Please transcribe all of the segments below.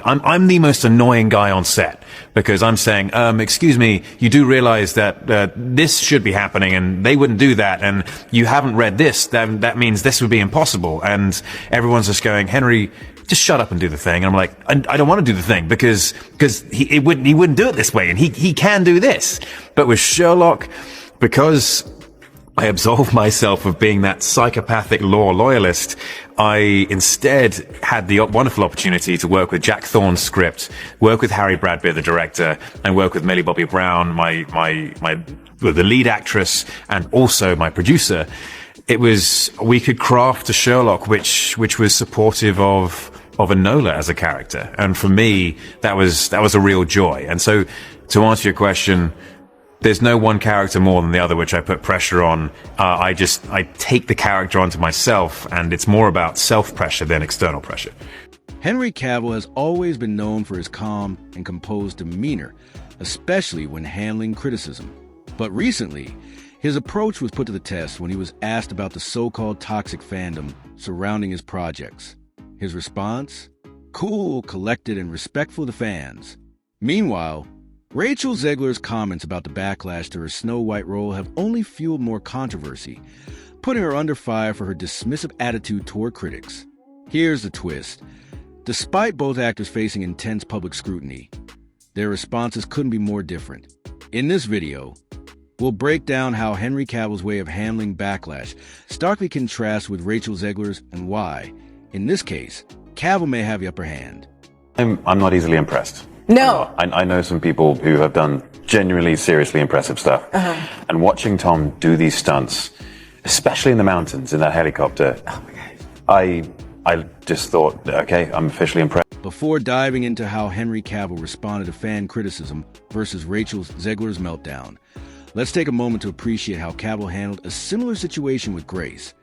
I'm the most annoying guy on set because I'm saying, excuse me, you do realize that this should be happening and they wouldn't do that, and you haven't read this, that means this would be impossible. And everyone's just going, Henry, just shut up and do the thing. And I'm like, I don't want to do the thing because he wouldn't do it this way, and he can do this. But with Sherlock, because I absolved myself of being that psychopathic law loyalist, I instead had the wonderful opportunity to work with Jack Thorne's script, work with Harry Bradbeer, the director, and work with Millie Bobby Brown, the lead actress, and also my producer. We could craft a Sherlock which was supportive of Enola as a character. And for me, that was a real joy. And so to answer your question, there's no one character more than the other which I put pressure on. I take the character onto myself, and it's more about self-pressure than external pressure. Henry Cavill has always been known for his calm and composed demeanor, especially when handling criticism. But recently, his approach was put to the test when he was asked about the so-called toxic fandom surrounding his projects. His response? Cool, collected, and respectful to fans. Meanwhile, Rachel Zegler's comments about the backlash to her Snow White role have only fueled more controversy, putting her under fire for her dismissive attitude toward critics. Here's the twist. Despite both actors facing intense public scrutiny, their responses couldn't be more different. In this video, we'll break down how Henry Cavill's way of handling backlash starkly contrasts with Rachel Zegler's and why, in this case, Cavill may have the upper hand. I'm not easily impressed. No. I know some people who have done genuinely, seriously impressive stuff. And watching Tom do these stunts, especially in the mountains, in that helicopter, Oh my God. I just thought, okay, I'm officially impressed. Before diving into how Henry Cavill responded to fan criticism versus Rachel Zegler's meltdown, let's take a moment to appreciate how Cavill handled a similar situation with grace,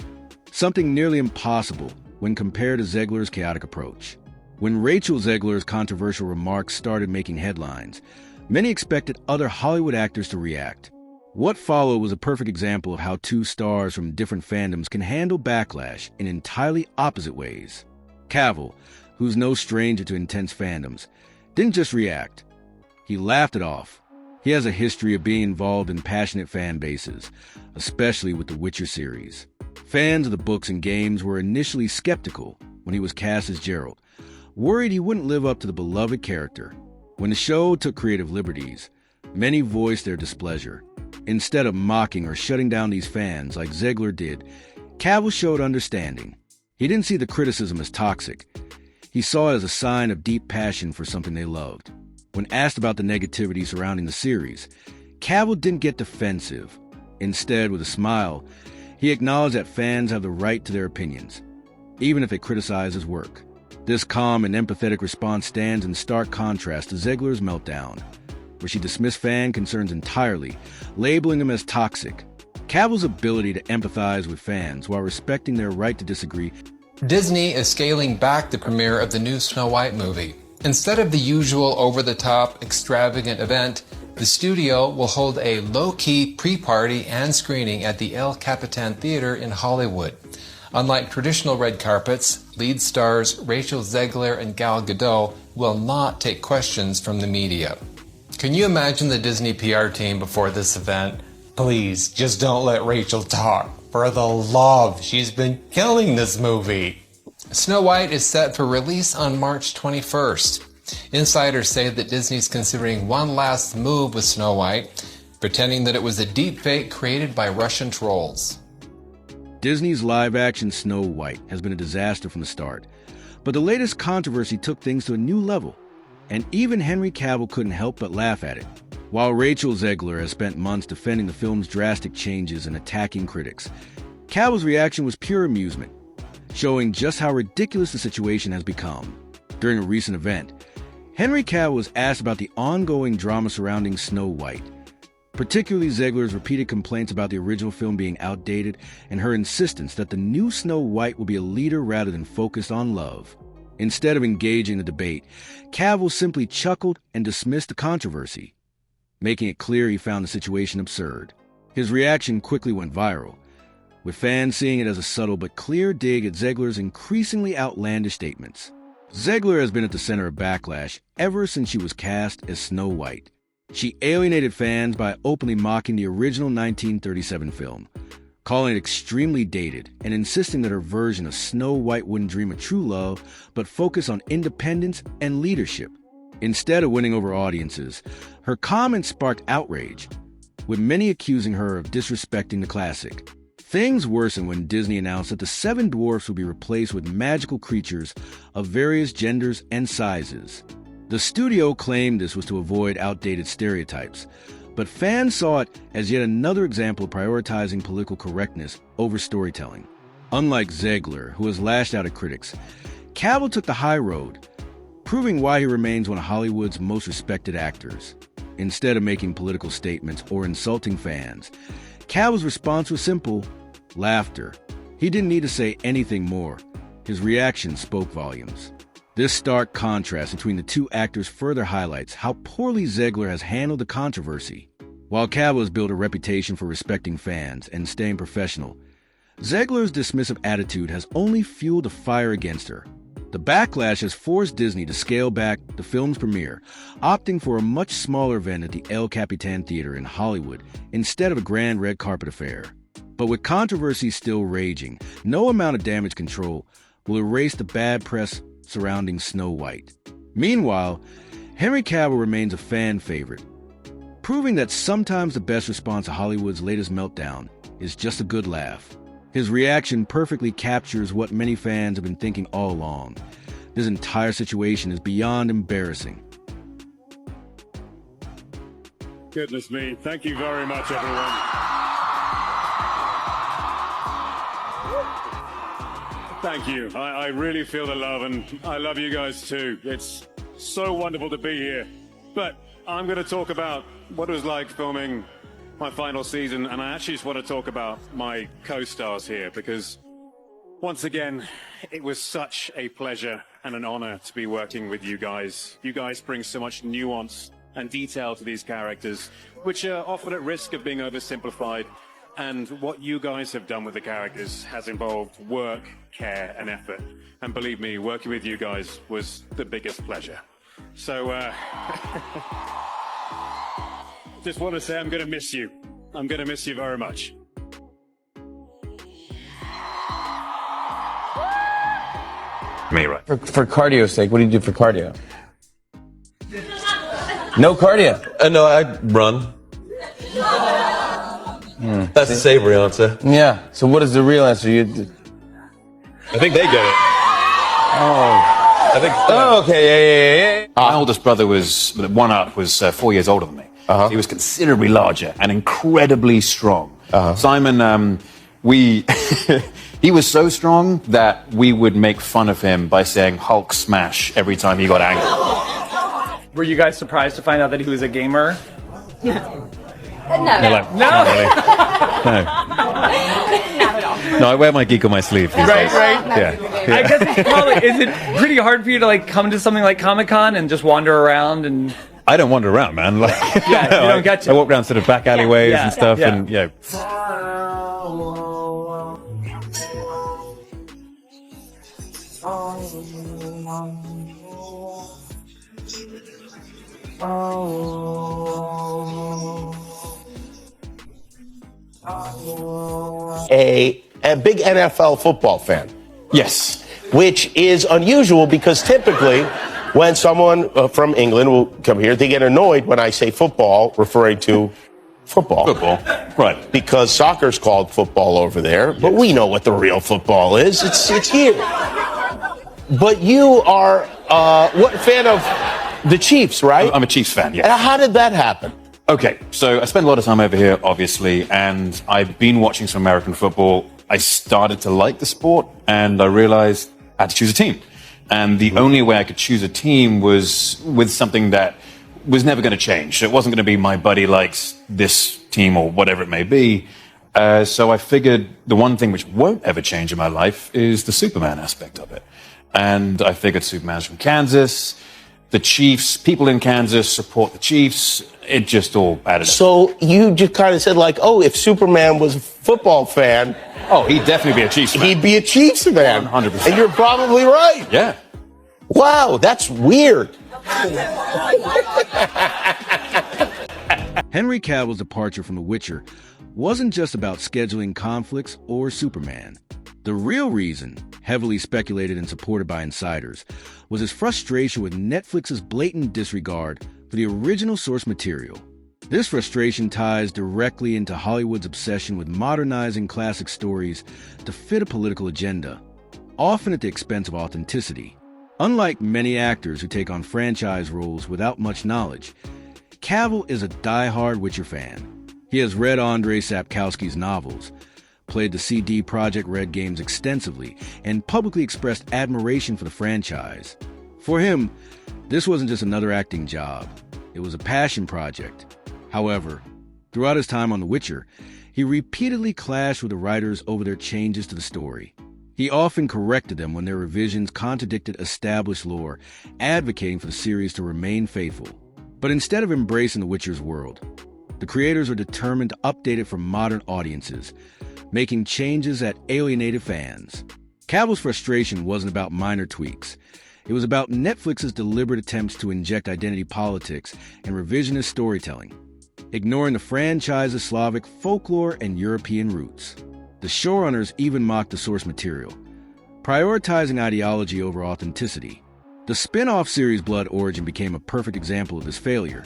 something nearly impossible when compared to Zegler's chaotic approach. When Rachel Zegler's controversial remarks started making headlines, many expected other Hollywood actors to react. What followed was a perfect example of how two stars from different fandoms can handle backlash in entirely opposite ways. Cavill, who's no stranger to intense fandoms, didn't just react. He laughed it off. He has a history of being involved in passionate fan bases, especially with the Witcher series. Fans of the books and games were initially skeptical when he was cast as Geralt, worried he wouldn't live up to the beloved character. When the show took creative liberties, many voiced their displeasure. Instead of mocking or shutting down these fans like Zegler did, Cavill showed understanding. He didn't see the criticism as toxic. He saw it as a sign of deep passion for something they loved. When asked about the negativity surrounding the series, Cavill didn't get defensive. Instead, with a smile, he acknowledged that fans have the right to their opinions, even if it criticizes his work. This calm and empathetic response stands in stark contrast to Zegler's meltdown, where she dismissed fan concerns entirely, labeling them as toxic. Cavill's ability to empathize with fans while respecting their right to disagree. Disney is scaling back the premiere of the new Snow White movie. Instead of the usual over-the-top, extravagant event, the studio will hold a low-key pre-party and screening at the El Capitan Theater in Hollywood. Unlike traditional red carpets, lead stars Rachel Zegler and Gal Gadot will not take questions from the media. Can you imagine the Disney PR team before this event? Please, just don't let Rachel talk. For the love, she's been killing this movie. Snow White is set for release on March 21st. Insiders say that Disney's considering one last move with Snow White, pretending that it was a deepfake created by Russian trolls. Disney's live-action Snow White has been a disaster from the start, but the latest controversy took things to a new level, and even Henry Cavill couldn't help but laugh at it. While Rachel Zegler has spent months defending the film's drastic changes and attacking critics, Cavill's reaction was pure amusement, showing just how ridiculous the situation has become. During a recent event, Henry Cavill was asked about the ongoing drama surrounding Snow White, particularly Zegler's repeated complaints about the original film being outdated and her insistence that the new Snow White will be a leader rather than focused on love. Instead of engaging the debate, Cavill simply chuckled and dismissed the controversy, making it clear he found the situation absurd. His reaction quickly went viral, with fans seeing it as a subtle but clear dig at Zegler's increasingly outlandish statements. Zegler has been at the center of Backlash ever since she was cast as Snow White. She alienated fans by openly mocking the original 1937 film, calling it extremely dated and insisting that her version of Snow White wouldn't dream of true love, but focus on independence and leadership. Instead of winning over audiences, her comments sparked outrage, with many accusing her of disrespecting the classic. Things worsened when Disney announced that the Seven Dwarfs would be replaced with magical creatures of various genders and sizes. The studio claimed this was to avoid outdated stereotypes, but fans saw it as yet another example of prioritizing political correctness over storytelling. Unlike Zegler, who has lashed out at critics, Cavill took the high road, proving why he remains one of Hollywood's most respected actors. Instead of making political statements or insulting fans, Cavill's response was simple: laughter. He didn't need to say anything more. His reaction spoke volumes. This stark contrast between the two actors further highlights how poorly Zegler has handled the controversy. While Cavill has built a reputation for respecting fans and staying professional, Zegler's dismissive attitude has only fueled the fire against her. The backlash has forced Disney to scale back the film's premiere, opting for a much smaller event at the El Capitan Theater in Hollywood instead of a grand red carpet affair. But with controversy still raging, no amount of damage control will erase the bad press surrounding Snow White. Meanwhile, Henry Cavill remains a fan favorite, proving that sometimes the best response to Hollywood's latest meltdown is just a good laugh. His reaction perfectly captures what many fans have been thinking all along. This entire situation is beyond embarrassing. Goodness me. Thank you very much, everyone. Thank you. I really feel the love, and I love you guys too. It's so wonderful to be here. But I'm going to talk about what it was like filming my final season, and I actually just want to talk about my co-stars here, because once again, it was such a pleasure and an honor to be working with you guys. You guys bring so much nuance and detail to these characters, which are often at risk of being oversimplified. And what you guys have done with the characters has involved work, care, and effort. And believe me, working with you guys was the biggest pleasure. So, just want to say I'm going to miss you. I'm going to miss you very much. Me, right? For cardio's sake, what do you do for cardio? No cardio. No, I run. That's the savory answer. Yeah. So what is the real answer? I think they get it. Oh. Okay. Yeah. My oldest brother was 4 years older than me. Uh-huh. He was considerably larger and incredibly strong. Simon, he was so strong that we would make fun of him by saying Hulk smash every time he got angry. Were you guys surprised to find out that he was a gamer? No. Like, No. Not really. No. Not at all. No, I wear my geek on my sleeve. Right. Yeah. I guess it's probably, is it pretty hard for you to like come to something like Comic-Con and just wander around and... I don't wander around, man. Like, Yeah, you don't get to. I walk down sort of back alleyways Yeah. and stuff, Yeah. and yeah. A big NFL football fan, Yes. which is unusual because typically when someone from England will come here, they get annoyed when I say football, referring to football. Football. Right. Because soccer's called football over there, but we know what the real football is. It's here. But you are what fan of the Chiefs, right? I'm a Chiefs fan, And yeah. how did that happen? Okay, so I spend a lot of time over here, obviously, and I've been watching some American football. I started to like the sport, and I realized I had to choose a team. And the only way I could choose a team was with something that was never going to change. So it wasn't going to be my buddy likes this team or whatever it may be. So I figured the one thing which won't ever change in my life is the Superman aspect of it. And I figured Superman's from Kansas. The Chiefs, people in Kansas support the Chiefs. It just all added up. So you just kind of said like, oh, if Superman was a football fan, Oh, he'd definitely be a Chiefs fan. he'd be a Chiefs fan. 100%. And you're probably right. Yeah. Wow, that's weird. Henry Cavill's departure from The Witcher wasn't just about scheduling conflicts or Superman. The real reason, heavily speculated and supported by insiders, was his frustration with Netflix's blatant disregard for the original source material. This frustration ties directly into Hollywood's obsession with modernizing classic stories to fit a political agenda, often at the expense of authenticity. Unlike many actors who take on franchise roles without much knowledge, Cavill is a die-hard Witcher fan. He has read Andrei Sapkowski's novels, played the CD Projekt Red games extensively, and publicly expressed admiration for the franchise. For him, this wasn't just another acting job. It was a passion project. However, throughout his time on The Witcher, he repeatedly clashed with the writers over their changes to the story. He often corrected them when their revisions contradicted established lore, advocating for the series to remain faithful. But instead of embracing The Witcher's world, the creators were determined to update it for modern audiences, making changes that alienated fans. Cavill's frustration wasn't about minor tweaks. It was about Netflix's deliberate attempts to inject identity politics and revisionist storytelling, ignoring the franchise's Slavic folklore and European roots. The showrunners even mocked the source material, prioritizing ideology over authenticity. The spin-off series Blood Origin became a perfect example of this failure,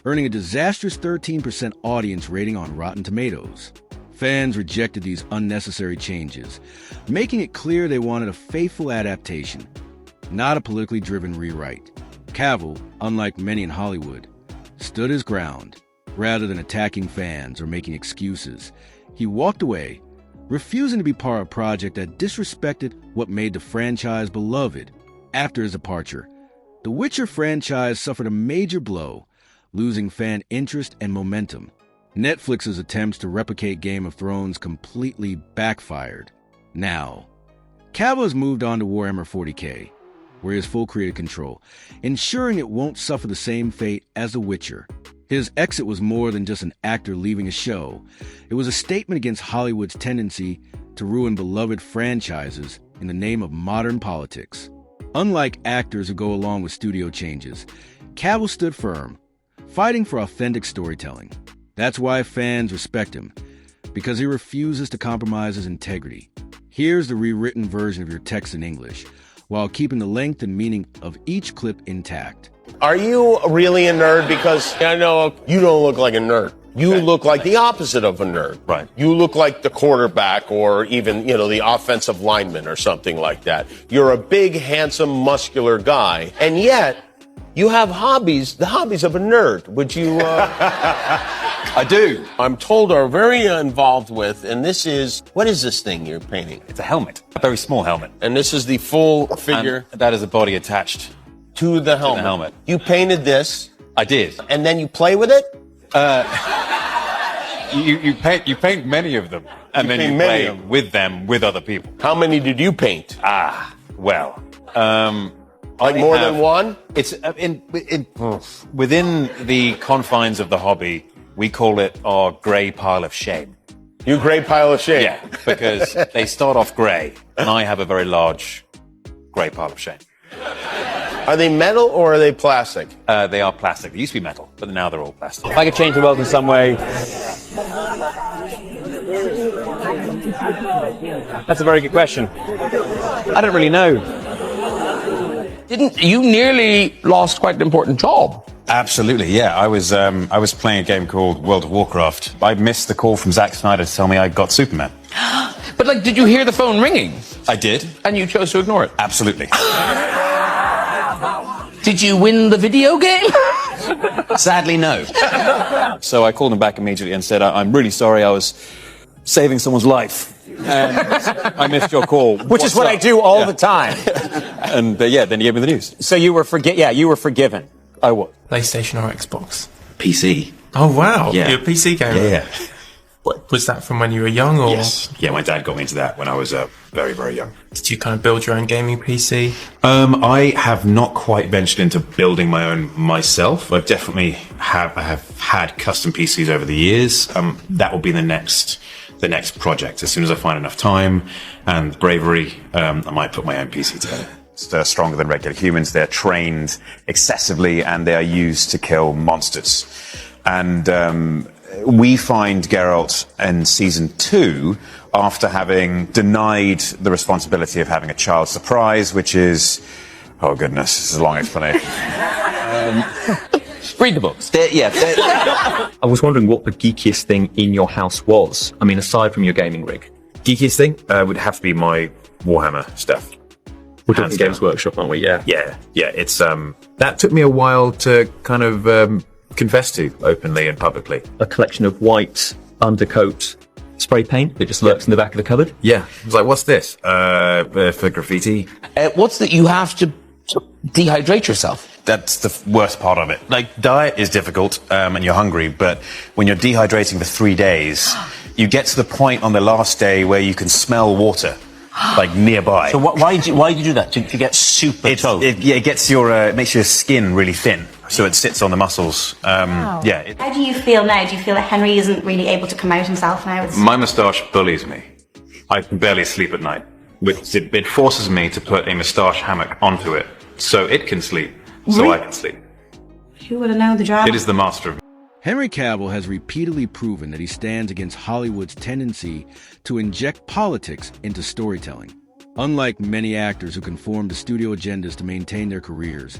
earning a disastrous 13% audience rating on Rotten Tomatoes. Fans rejected these unnecessary changes, making it clear they wanted a faithful adaptation, not a politically driven rewrite. Cavill, unlike many in Hollywood, stood his ground. Rather than attacking fans or making excuses, he walked away, refusing to be part of a project that disrespected what made the franchise beloved. After his departure, the Witcher franchise suffered a major blow, losing fan interest and momentum. Netflix's attempts to replicate Game of Thrones completely backfired. Now, Cavill has moved on to Warhammer 40k, where he has full creative control, ensuring it won't suffer the same fate as The Witcher. His exit was more than just an actor leaving a show. It was a statement against Hollywood's tendency to ruin beloved franchises in the name of modern politics. Unlike actors who go along with studio changes, Cavill stood firm, fighting for authentic storytelling. That's why fans respect him, because he refuses to compromise his integrity. Here's the rewritten version of your text in English, while keeping the length and meaning of each clip intact. Are you really a nerd? Because I know you don't look like a nerd. You look like the opposite of a nerd. Right. You look like the quarterback or even, the offensive lineman or something like that. You're a big, handsome, muscular guy. And yet, you have hobbies, the hobbies of a nerd. Would you... I do. I'm told are very involved with, and this is... What is this thing you're painting? It's a helmet. A very small helmet. And this is the full figure... And that is a body attached to the helmet. To the helmet. You painted this. I did. And then you play with it? You paint many of them, and then you play with them with other people. How many did you paint? Well, like more than one? It's within the confines of the hobby. We call it our grey pile of shame. You grey pile of shame? Yeah, because they start off grey, and I have a very large grey pile of shame. Are they metal or are they plastic? They are plastic. They used to be metal, but now they're all plastic. If I could change the world in some way... That's a very good question. I don't really know. You nearly lost quite an important job? Absolutely, yeah. I was playing a game called World of Warcraft. I missed the call from Zack Snyder to tell me I got Superman. But, did you hear the phone ringing? I did. And you chose to ignore it? Absolutely. Did you win the video game? Sadly, no. So I called him back immediately and said, I'm really sorry, I was saving someone's life. And I missed your call. Which is what I do all the time. And then he gave me the news. So you were forgiven. I was. PlayStation or Xbox? PC. Oh, wow. Yeah. You're a PC gamer? Yeah. What, was that from when you were young? Or? Yes. Yeah, my dad got me into that when I was very, very young. Did you kind of build your own gaming PC? I have not quite ventured into building my own myself. I definitely have had custom PCs over the years. That will be the next project. As soon as I find enough time and bravery, I might put my own PC together. stronger than regular humans. They're trained excessively, and they are used to kill monsters. And we find Geralt in season 2 after having denied the responsibility of having a child surprise, which is, oh goodness, this is a long explanation. Read the books. I was wondering what the geekiest thing in your house was. I mean, aside from your gaming rig. Geekiest thing would have to be my Warhammer stuff. We're talking Games Workshop, aren't we? Yeah. Yeah. It's that took me a while to kind of confess to openly and publicly. A collection of white undercoat spray paint that just lurks in the back of the cupboard. Yeah. I was like, what's this? For graffiti. What's that you have to dehydrate yourself? That's the worst part of it. Like, diet is difficult, and you're hungry, but when you're dehydrating for 3 days, you get to the point on the last day where you can smell water, like, nearby. So why do you do that? To get super toad? It gets it makes your skin really thin, so it sits on the muscles. How do you feel now? Do you feel that Henry isn't really able to come out himself now? My moustache bullies me. I can barely sleep at night. It forces me to put a moustache hammock onto it, so it can sleep, so I can sleep. Who would have known the drama? It is the master of... Henry Cavill has repeatedly proven that he stands against Hollywood's tendency to inject politics into storytelling. Unlike many actors who conform to studio agendas to maintain their careers,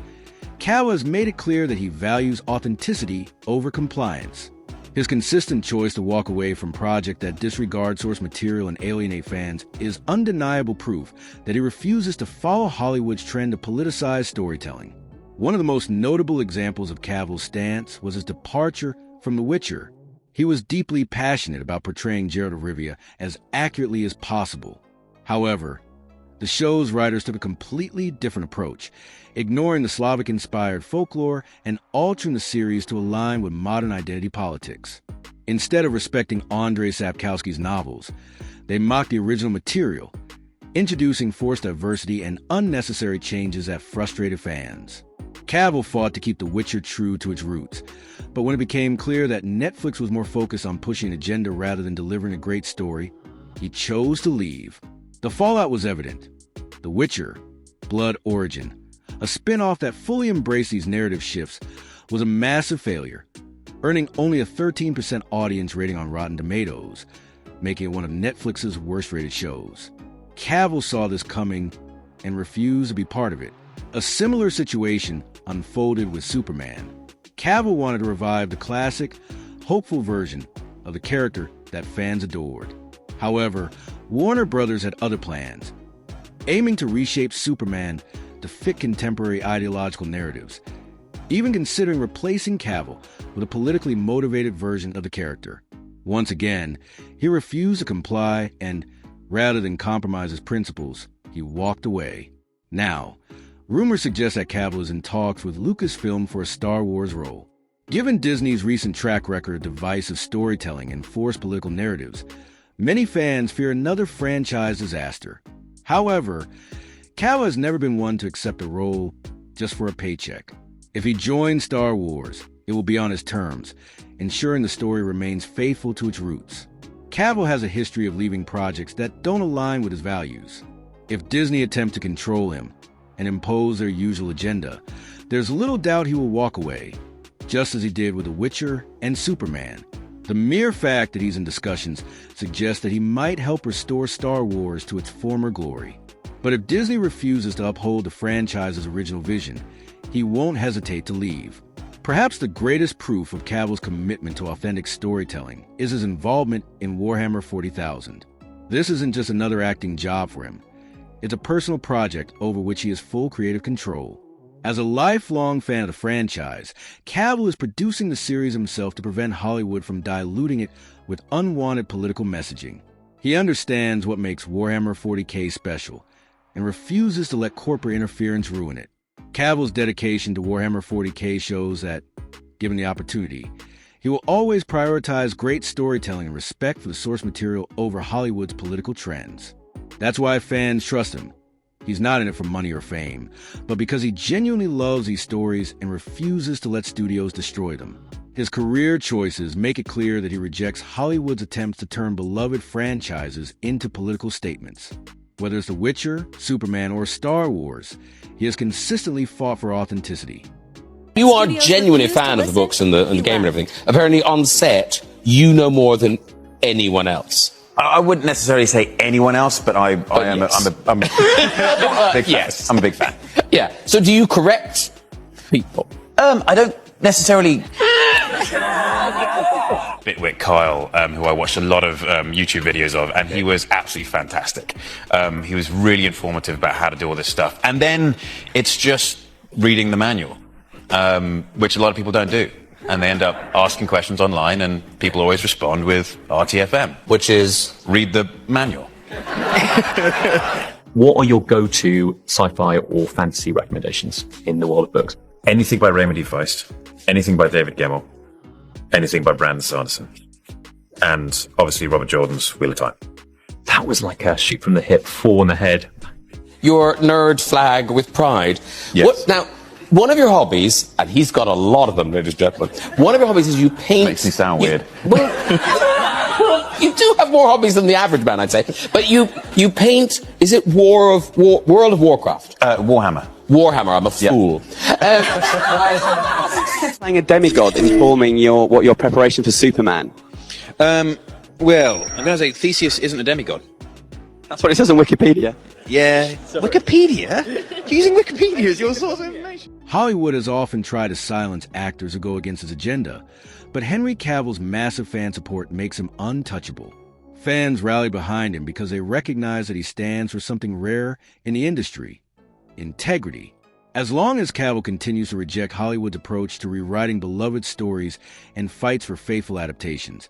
Cavill has made it clear that he values authenticity over compliance. His consistent choice to walk away from projects that disregard source material and alienate fans is undeniable proof that he refuses to follow Hollywood's trend to politicize storytelling. One of the most notable examples of Cavill's stance was his departure from The Witcher. He was deeply passionate about portraying Geralt of Rivia as accurately as possible. However, the show's writers took a completely different approach, ignoring the Slavic-inspired folklore and altering the series to align with modern identity politics. Instead of respecting Andrzej Sapkowski's novels, they mocked the original material, introducing forced diversity and unnecessary changes that frustrated fans. Cavill fought to keep The Witcher true to its roots, but when it became clear that Netflix was more focused on pushing an agenda rather than delivering a great story, he chose to leave. The fallout was evident. The Witcher, Blood Origin, a spin-off that fully embraced these narrative shifts, was a massive failure, earning only a 13% audience rating on Rotten Tomatoes, making it one of Netflix's worst-rated shows. Cavill saw this coming and refused to be part of it. A similar situation unfolded with Superman. Cavill wanted to revive the classic, hopeful version of the character that fans adored. However, Warner Brothers had other plans, aiming to reshape Superman to fit contemporary ideological narratives, even considering replacing Cavill with a politically motivated version of the character. Once again, he refused to comply and, rather than compromise his principles, he walked away. Now, rumors suggest that Cavill is in talks with Lucasfilm for a Star Wars role. Given Disney's recent track record of divisive storytelling and forced political narratives, many fans fear another franchise disaster. However, Cavill has never been one to accept a role just for a paycheck. If he joins Star Wars, it will be on his terms, ensuring the story remains faithful to its roots. Cavill has a history of leaving projects that don't align with his values. If Disney attempts to control him and impose their usual agenda, there's little doubt he will walk away, just as he did with The Witcher and Superman. The mere fact that he's in discussions suggests that he might help restore Star Wars to its former glory. But if Disney refuses to uphold the franchise's original vision, he won't hesitate to leave. Perhaps the greatest proof of Cavill's commitment to authentic storytelling is his involvement in Warhammer 40,000. This isn't just another acting job for him. It's a personal project over which he has full creative control. As a lifelong fan of the franchise, Cavill is producing the series himself to prevent Hollywood from diluting it with unwanted political messaging. He understands what makes Warhammer 40K special and refuses to let corporate interference ruin it. Cavill's dedication to Warhammer 40K shows that, given the opportunity, he will always prioritize great storytelling and respect for the source material over Hollywood's political trends. That's why fans trust him. He's not in it for money or fame, but because he genuinely loves these stories and refuses to let studios destroy them. His career choices make it clear that he rejects Hollywood's attempts to turn beloved franchises into political statements. Whether it's The Witcher, Superman, or Star Wars, he has consistently fought for authenticity. You are genuinely a fan of the books and the game and everything. Apparently on set, you know more than anyone else. I wouldn't necessarily say anyone else, but I'm a big fan. Yes. I'm a big fan. Yeah. So do you correct people? I don't necessarily. Bitwit Kyle, who I watched a lot of YouTube videos of, and he was absolutely fantastic. He was really informative about how to do all this stuff. And then it's just reading the manual, which a lot of people don't do. And they end up asking questions online, and people always respond with RTFM, which is read the manual. What are your go-to sci-fi or fantasy recommendations in the world of books? Anything by Raymond E. Feist, anything by David Gemmell, anything by Brandon Sanderson, and obviously Robert Jordan's Wheel of Time. That was like a shoot from the hip, 4 in the head. Your nerd flag with pride. Yes. Now, one of your hobbies, and he's got a lot of them, ladies and gentlemen, one of your hobbies is you paint... Makes me sound weird. Well, you do have more hobbies than the average man, I'd say. But you paint, is it World of Warcraft? Warhammer. Warhammer, I'm a fool. Playing a demigod informing your preparation for Superman. Well, I'm going to say Theseus isn't a demigod. That's what it says on Wikipedia. Yeah. Wikipedia? Using Wikipedia as your source of information? Hollywood has often tried to silence actors who go against his agenda, but Henry Cavill's massive fan support makes him untouchable. Fans rally behind him because they recognize that he stands for something rare in the industry: integrity. As long as Cavill continues to reject Hollywood's approach to rewriting beloved stories and fights for faithful adaptations,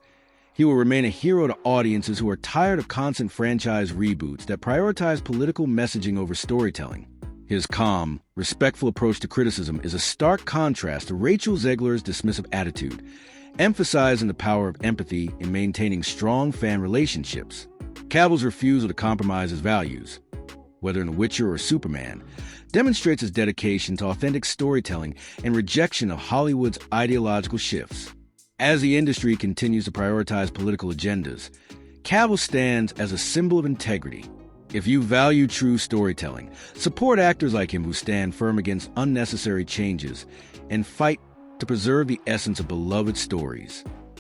he will remain a hero to audiences who are tired of constant franchise reboots that prioritize political messaging over storytelling. His calm, respectful approach to criticism is a stark contrast to Rachel Zegler's dismissive attitude, emphasizing the power of empathy in maintaining strong fan relationships. Cavill's refusal to compromise his values, whether in The Witcher or Superman, demonstrates his dedication to authentic storytelling and rejection of Hollywood's ideological shifts. As the industry continues to prioritize political agendas, Cavill stands as a symbol of integrity. If you value true storytelling, support actors like him who stand firm against unnecessary changes and fight to preserve the essence of beloved stories.